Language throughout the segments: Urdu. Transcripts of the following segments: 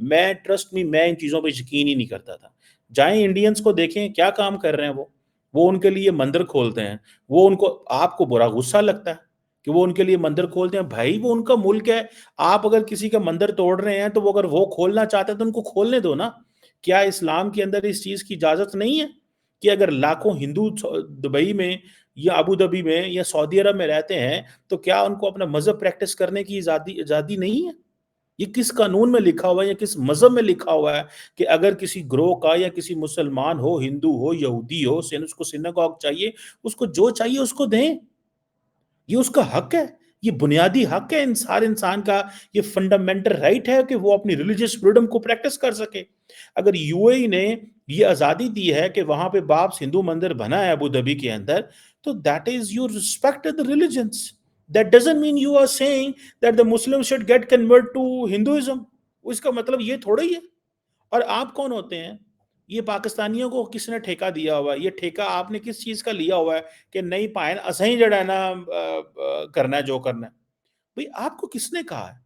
میں ٹرسٹ می میں ان چیزوں پہ یقین ہی نہیں کرتا تھا. جائیں انڈینس کو دیکھیں کیا کام کر رہے ہیں وہ ان کے لیے مندر کھولتے ہیں. وہ ان کو آپ کو برا غصہ لگتا ہے کہ وہ ان کے لیے مندر کھولتے ہیں. بھائی وہ ان کا ملک ہے. آپ اگر کسی کا مندر توڑ رہے ہیں تو وہ اگر وہ کھولنا چاہتے ہیں تو ان کو کھولنے دو نا. کیا اسلام کے اندر اس چیز کی اجازت نہیں ہے کہ اگر لاکھوں ہندو دبئی میں یا ابو دھبی میں یا سعودی عرب میں رہتے ہیں تو کیا ان کو اپنا مذہب پریکٹس کرنے کی آزادی نہیں ہے؟ یہ کس قانون میں لکھا ہوا ہے یا کس مذہب میں لکھا ہوا ہے کہ اگر کسی گروہ کا یا کسی مسلمان ہو، ہندو ہو، یہودی ہو، اس کو سینگاگ چاہیے، اس کو جو چاہیے اس کو دیں. یہ اس کا حق ہے. یہ بنیادی حق ہے ہر انسان کا. یہ فنڈامنٹل رائٹ ہے کہ وہ اپنی ریلیجیس فریڈم کو پریکٹس کر سکے. اگر یو اے ای نے یہ آزادی دی ہے کہ وہاں پہ باپس ہندو مندر بنا ہے ابو دھبی کے اندر، تو that is your respect the religions. That doesn't mean you are saying that the Muslims should get convert to Hinduism. اس کا مطلب یہ تھوڑا ہی ہے. اور آپ کون ہوتے ہیں؟ یہ پاکستانیوں کو کس نے ٹھیکہ دیا ہوا ہے؟ یہ ٹھیکہ آپ نے کس چیز کا لیا ہوا ہے کہ نہیں پائیں اسیں جڑا ہے نا کرنا ہے جو کرنا ہے؟ بھئی آپ کو کس نے کہا ہے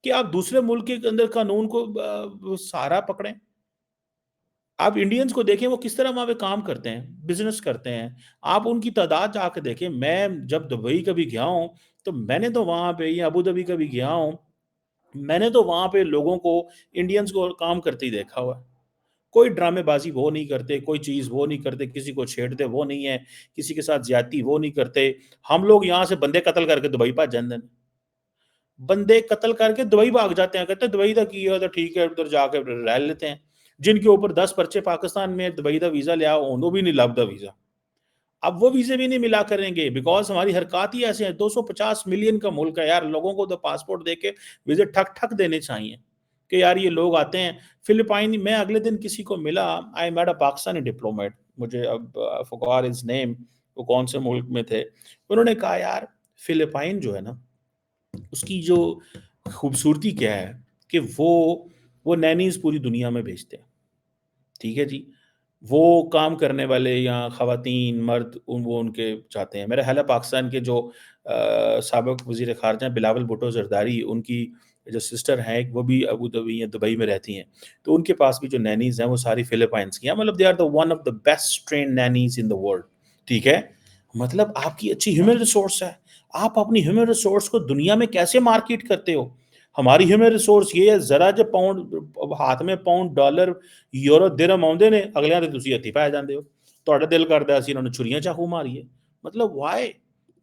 کہ آپ دوسرے ملک کے اندر قانون کو سہارا پکڑیں؟ آپ انڈینز کو دیکھیں وہ کس طرح وہاں پہ کام کرتے ہیں، بزنس کرتے ہیں. آپ ان کی تعداد جا کے دیکھیں. میں جب دبئی کبھی گیا ہوں تو میں نے تو وہاں پہ یا ابو دھبی کبھی گیا ہوں، میں نے تو وہاں پہ لوگوں کو انڈینز کو کام کرتے ہی دیکھا ہوا ہے. کوئی ڈرامے بازی وہ نہیں کرتے، کوئی چیز وہ نہیں کرتے، کسی کو چھیڑتے وہ نہیں ہے، کسی کے ساتھ زیادتی وہ نہیں کرتے. ہم لوگ یہاں سے بندے قتل کر کے دبئی پہ جاندے ہیں. بندے قتل کر کے دبئی بھاگ جاتے ہیں، کہتے ہیں دبئی دا کی ہے تو ٹھیک ہے ادھر جا کے رہ لیتے ہیں. جن کے اوپر 10 پرچے پاکستان میں دبئی دا ویزا لیا انہوں بھی نہیں لبدا ویزا. اب وہ ویزے بھی نہیں ملا کریں گے بیکاز ہماری حرکات ہی ایسے ہیں. 250 ملین کا ملک ہے یار. لوگوں کو تو پاسپورٹ دے کے ویزے ٹھک ٹھک دینے چاہیے کہ یار یہ لوگ آتے ہیں. فلپائن میں اگلے دن کسی کو ملا، آئی میٹ اے پاکستانی ڈپلومیٹ، مجھے اب فقار ہز نیم، وہ کون سے ملک میں تھے. انہوں نے کہا یار فلپائن جو ہے نا اس کی جو خوبصورتی کیا ہے کہ وہ نینیز پوری دنیا میں بھیجتے ہیں. ٹھیک ہے جی. وہ کام کرنے والے یا خواتین مرد وہ ان کے چاہتے ہیں. میرا خیال ہے پاکستان کے جو سابق وزیر خارجہ ہیں بلاول بھٹو زرداری، ان کی جو سسٹر ہیں وہ بھی ابو دھبی یا دبئی میں رہتی ہیں، تو ان کے پاس بھی جو نینیز ہیں وہ ساری فلپائنس کی ہیں. مطلب they are the one of the best trained nannies in the world. ٹھیک ہے. مطلب آپ کی اچھی ہیومن ریسورس ہے. آپ اپنی ہیومن ریسورس کو دنیا میں کیسے مارکیٹ کرتے ہو؟ ہماری ہیومن ریسورس یہ ہے ذرا جو پاؤنڈ ہاتھ میں پاؤنڈ ڈالر یورو درہم آਉਂਦੇ ਨੇ ਅਗਲਿਆਂ ਦੇ ਤੁਸੀਂ ਹੱਥੀ ਪੈ ਜਾਂਦੇ ਹੋ. ਤੁਹਾਡਾ ਦਿਲ ਕਰਦਾ ਅਸੀਂ ਇਹਨਾਂ ਨੂੰ ਛੁਰੀਆਂ ਚਾਕੂ ਮਾਰੀਏ. مطلب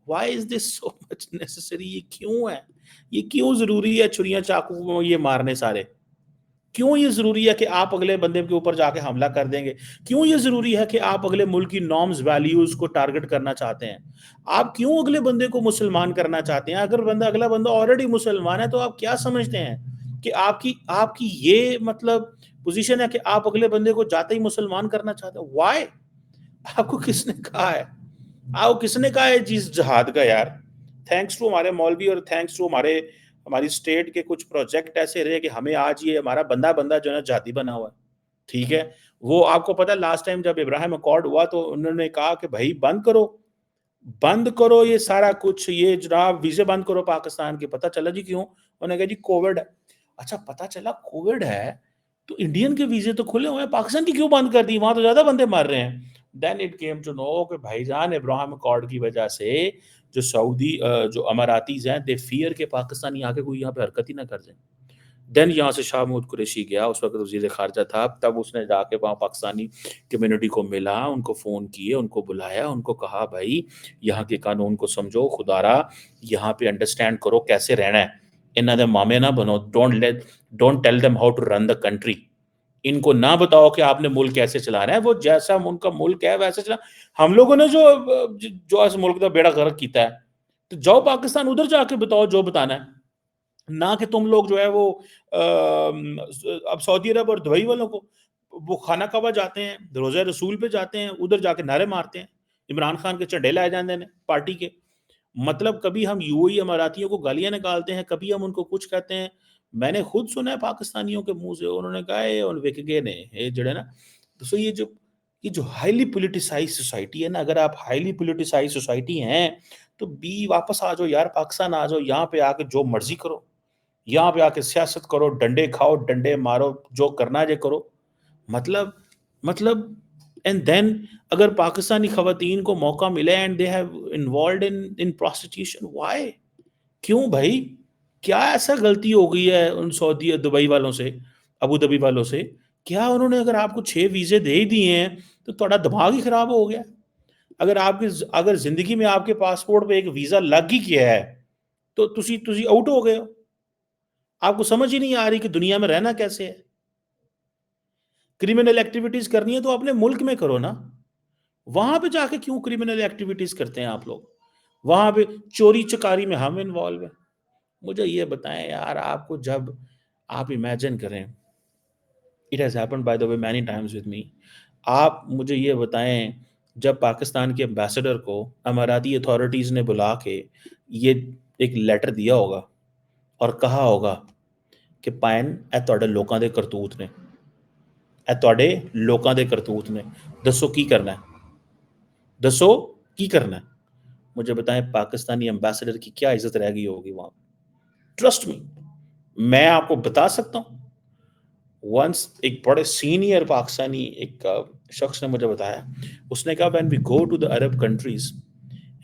why is this so much necessary؟ یہ کیوں ہے؟ یہ کیوں ضروری ہے چھریاں چاقو یہ مارنے سارے؟ کیوں یہ ضروری ہے کہ آپ اگلے بندے کے اوپر جا کے حملہ کر دیں گے؟ کیوں یہ ضروری ہے کہ آپ اگلے ملک کی نارمز ویلیوز کو ٹارگٹ کرنا چاہتے ہیں؟ آپ کیوں اگلے بندے کو مسلمان کرنا چاہتے ہیں؟ اگر اگلا بندہ آلریڈی مسلمان ہے تو آپ کیا سمجھتے ہیں کہ آپ کی یہ مطلب پوزیشن ہے کہ آپ اگلے بندے کو جاتے ہی مسلمان کرنا چاہتے ہیں؟ وائی؟ آپ کو کس نے کہا ہے؟ آپ کو کس نے کہا ہے جس جہاد کا یار؟ تھینکس ٹو ہمارے مولوی اور تھینکس ٹو ہماری اسٹیٹ کے کچھ پروجیکٹ ایسے رہے کہ ہمیں آج یہ ہمارا بندہ جو ہے نا جہادی بنا ہوا ہے. ٹھیک ہے. وہ آپ کو پتا لاسٹ ٹائم جب ابراہیم اکارڈ ہوا تو انہوں نے کہا کہ بھائی بند کرو یہ سارا کچھ، یہ جناب ویزے بند کرو پاکستان کے. پتہ چلا جی کیوں؟ انہوں نے کہا جی کووڈ ہے. اچھا پتہ چلا کووڈ ہے تو انڈین کے ویزے تو کھلے ہوئے ہیں، پاکستان کی کیوں بند کر دی؟ وہاں تو زیادہ بندے مر رہے ہیں. Then it came to know کہ بھائی جان ابراہیم اکارڈ کی وجہ سے جو سعودی جو اماراتیز ہیں دے فیئر کہ پاکستانی آ کے کوئی یہاں پہ حرکت ہی نہ کر جائیں. دین یہاں سے شاہ محمود قریشی گیا، اس وقت وزیر خارجہ تھا، تب اس نے جا کے وہاں پاکستانی کمیونٹی کو ملا، ان کو فون کیے، ان کو بلایا، ان کو کہا بھائی یہاں کے قانون کو سمجھو، خدا را یہاں پہ انڈرسٹینڈ کرو کیسے رہنا ہے. انہاں دے مامے نہ بنو. Don't tell them how to run the country. ان کو نہ بتاؤ کہ آپ نے ملک کیسے چلانا ہے. وہ جیسا ان کا ملک ہے ویسے چلا. ہم لوگوں نے جو اس ملک کا بیڑا غرق کیتا ہے تو جاؤ پاکستان ادھر جا کے بتاؤ جو بتانا ہے. نہ کہ تم لوگ جو ہے وہ اب سعودی عرب اور دبئی والوں کو وہ خانہ کعبہ جاتے ہیں، روزہ رسول پہ جاتے ہیں، ادھر جا کے نعرے مارتے ہیں، عمران خان کے چنڈے لائے جاندے ہیں پارٹی کے. مطلب کبھی ہم یو اے اماراتیوں کو گالیاں نکالتے ہیں، کبھی ہم ان کو کچھ کہتے ہیں. میں نے خود سنا ہے پاکستانیوں کے منہ سے، انہوں نے کہا ہے اور وک گئے نے یہ جڑے نا. تو یہ جو ہائیلی پولیٹیسائز سوسائٹی ہے نا، اگر آپ ہائیلی پولیٹیسائز سوسائٹی ہیں تو واپس آ جاؤ یار، پاکستان آ جاؤ، یہاں پہ آ کے جو مرضی کرو. یہاں پہ آ کے سیاست کرو، ڈنڈے کھاؤ، ڈنڈے مارو، جو کرنا ہے کرو. مطلب مطلب اینڈ دین اگر پاکستانی خواتین کو موقع ملے and they have involved in prostitution, why? کیوں بھائی؟ کیا ایسا غلطی ہو گئی ہے ان سعودی دبئی والوں سے، ابو دبی والوں سے؟ کیا انہوں نے اگر آپ کو 6 ویزے دے ہی دیے ہیں تو تھوڑا دماغ ہی خراب ہو گیا؟ اگر آپ کی اگر زندگی میں آپ کے پاسپورٹ پہ ایک ویزا لگ ہی کیا ہے تو تسی آؤٹ ہو گئے ہو. آپ کو سمجھ ہی نہیں آ رہی کہ دنیا میں رہنا کیسے ہے. کریمنل ایکٹیویٹیز کرنی ہے تو اپنے ملک میں کرو نا. وہاں پہ جا کے کیوں کریمنل ایکٹیویٹیز کرتے ہیں آپ لوگ؟ وہاں پہ چوری چکاری میں ہم انوالو ہیں. مجھے یہ بتائیں یار، آپ کو جب آپ امیجن کریں، it has happened by the way many Times with me. آپ مجھے یہ بتائیں، جب پاکستان کے امبیسڈر کو اماراتی اتھارٹیز نے بلا کے یہ ایک لیٹر دیا ہوگا اور کہا ہوگا کہ پائن اے تواڈے لوکاں دے کرتوت نے، اے تواڈے لوکاں دے کرتوت نے، دسو کی کرنا ہے، دسو کی کرنا ہے. مجھے بتائیں پاکستانی امبیسڈر کی کیا عزت رہ گئی ہوگی وہاں. ٹرسٹ می، میں آپ کو بتا سکتا ہوں. ونس ایک بڑے سینئر پاکستانی ایک شخص نے مجھے بتایا، اس نے کہا when we go to the Arab countries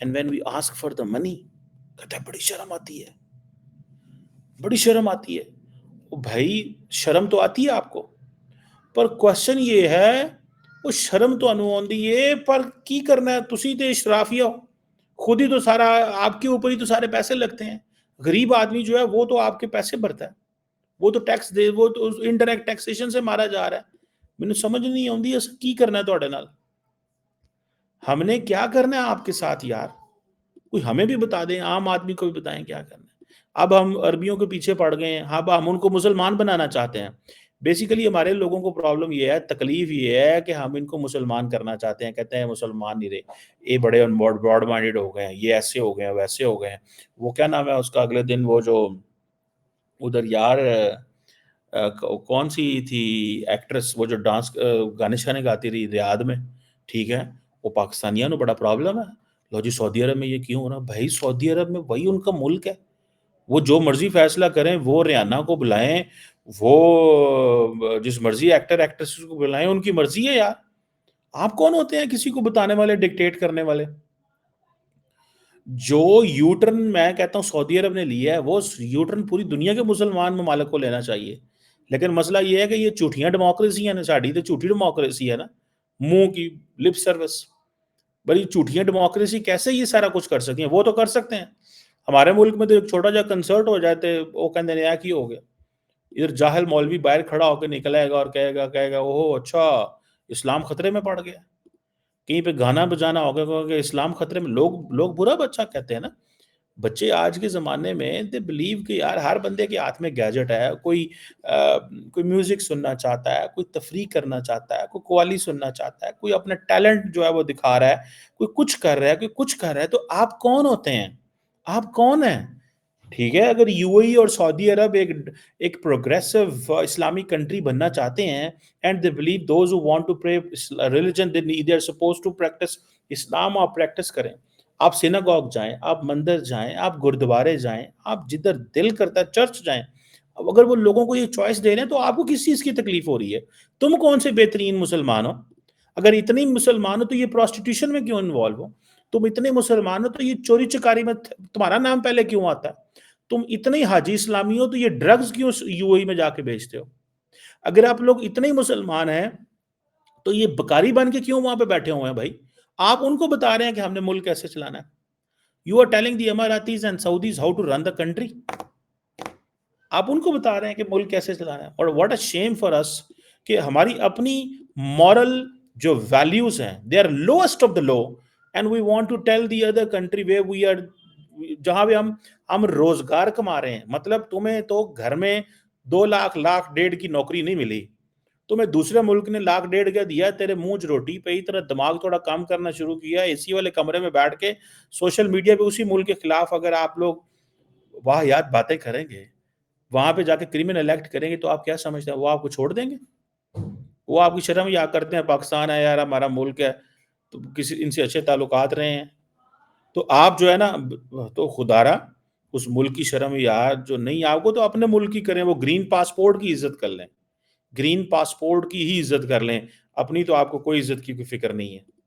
and when we ask for the money, کہتا ہے بڑی شرم آتی ہے، بڑی شرم آتی ہے. بھائی شرم تو آتی ہے آپ کو، پر کوشچن یہ ہے وہ شرم تو انو آندی ہے پر کی کرنا ہے. تسی تے اشرافیہ ہو، خود ہی تو سارا آپ کے اوپر ہی تو سارے پیسے لگتے ہیں. غریب آدمی جو ہے وہ تو آپ کے پیسے بھرتا ہے، وہ تو ٹیکس دے، وہ تو انڈائریکٹ ٹیکسیشن سے مارا جا رہا ہے. مجھے سمجھ نہیں آتی اس کی کرنا ہے تواڈے نال. ہم نے کیا کرنا ہے آپ کے ساتھ یار؟ کوئی ہمیں بھی بتا دیں، عام آدمی کو بھی بتائیں کیا کرنا ہے. اب ہم عربیوں کے پیچھے پڑ گئے ہیں، اب ہم ان کو مسلمان بنانا چاہتے ہیں. بیسیکلی ہمارے لوگوں کو پرابلم یہ ہے، تکلیف یہ ہے کہ ہم ان کو مسلمان کرنا چاہتے ہیں. کہتے ہیں مسلمان نہیں رہے، یہ بڑے براڈ مائنڈیڈ ہو گئے ہیں، یہ ایسے ہو گئے ہیں، ویسے ہو گئے ہیں. وہ کیا نام ہے اس کا اگلے دن، وہ جو ادھر یار کون سی تھی ایکٹریس، وہ جو ڈانس گانے شانے گاتی رہی ریاض میں، ٹھیک ہے، وہ پاکستانیوں نے بڑا پرابلم ہے. لو جی سعودی عرب میں یہ کیوں ہو رہا؟ بھائی سعودی عرب میں وہی ان کا ملک ہے، وہ جو مرضی فیصلہ کریں. وہ ریانہ کو بلائیں، وہ جس مرضی ایکٹر ایکٹریس کو بلائیں، ان کی مرضی ہے یار. آپ کون ہوتے ہیں کسی کو بتانے والے، ڈکٹیٹ کرنے والے؟ جو یوٹرن میں کہتا ہوں سعودی عرب نے لیا ہے، وہ یوٹرن پوری دنیا کے مسلمان ممالک کو لینا چاہیے. لیکن مسئلہ یہ ہے کہ یہ جھوٹیاں ڈیموکریسی ہیں نا، ساڈی تو جھوٹی ڈیموکریسی ہے نا، منہ کی لپ سروس. بڑی جھوٹیاں ڈیموکریسی کیسے یہ سارا کچھ کر سکیں؟ وہ تو کر سکتے ہیں. ہمارے ملک میں تو ایک چھوٹا جا کنسرٹ ہو جاتے وہ کہتے ہیں کی ہو گیا. ادھر جاہل مولوی باہر کھڑا ہو کے نکلے گا اور کہے گا اوہ اچھا اسلام خطرے میں پڑ گیا. کہیں پہ گانا بجانا ہوگا کہ اسلام خطرے میں. لوگ برا بچہ کہتے ہیں نا. بچے آج کے زمانے میں دے بلیو کہ یار ہر بندے کے ہاتھ میں گیجٹ ہے. کوئی میوزک سننا چاہتا ہے، کوئی تفریح کرنا چاہتا ہے، کوئی قوالی سننا چاہتا ہے، کوئی اپنا ٹیلنٹ جو ہے وہ دکھا رہا ہے، کوئی کچھ کر رہا ہے، کوئی کچھ کر رہا ہے. تو آپ کون ہوتے ہیں؟ آپ کون ہیں؟ ٹھیک ہے، اگر یو اے ای اور سعودی عرب ایک پروگریسو اسلامی کنٹری بننا چاہتے ہیں and they believe those who want to pray religion they are supposed to practice Islam, آپ پریکٹس کریں. آپ سیناگوگ جائیں، آپ مندر جائیں، آپ گردوارے جائیں، آپ جدھر دل کرتا ہے چرچ جائیں. اب اگر وہ لوگوں کو یہ چوائس دے رہے ہیں تو آپ کو کس چیز کی تکلیف ہو رہی ہے؟ تم کون سے بہترین مسلمان ہو؟ اگر اتنے مسلمان ہو تو یہ پروسٹیٹیوشن میں کیوں انوالو ہو؟ تم اتنے مسلمان ہو تو یہ چوری چکاری میں تمہارا نام پہلے کیوں آتا ہے؟ تم اتنے حاجی اسلامی ہو تو یہ ڈرگز کیوں یو اے میں جا کے بیچتے ہو؟ اگر آپ لوگ اتنے مسلمان ہیں تو یہ بکاری بن کے کیوں وہاں پہ بیٹھے ہوئے ہیں بھائی؟ آپ ان کو بتا رہے ہیں کہ ہم نے ملک کیسے چلانا ہے. You are telling the Emiratis and Saudis how to run the country. آپ ان کو بتا رہے ہیں کہ ملک کیسے چلانا ہے. اور واٹ اے شیم فار اس کہ ہماری اپنی مورل جو ویلیوز ہیں they are lost of the love and we want to tell the other country way we are, جہاں پہ ہم روزگار کما رہے ہیں. مطلب تمہیں تو گھر میں 2 لاکھ 1.5 لاکھ کی نوکری نہیں ملی، تمہیں دوسرے ملک نے 1.5 لاکھ کا دیا، تیرے منہ روٹی پہ ہی، تیرا دماغ تھوڑا کام کرنا شروع کیا، اے سی والے کمرے میں بیٹھ کے سوشل میڈیا پہ اسی ملک کے خلاف اگر آپ لوگ واہیات باتیں کریں گے، وہاں پہ جا کے کریمنل ایکٹ کریں گے، تو آپ کیا سمجھتے ہیں وہ آپ کو چھوڑ دیں گے؟ وہ آپ کی شرم یا کرتے ہیں پاکستان ہے یار ہمارا ملک ہے تو کسی ان سے اچھے تعلقات رہے ہیں. تو آپ جو ہے نا تو خدارا اس ملک کی شرم یار جو نہیں آپ کو تو اپنے ملک کی کریں، وہ گرین پاسپورٹ کی عزت کر لیں، گرین پاسپورٹ کی ہی عزت کر لیں، اپنی تو آپ کو کوئی عزت کی کوئی فکر نہیں ہے۔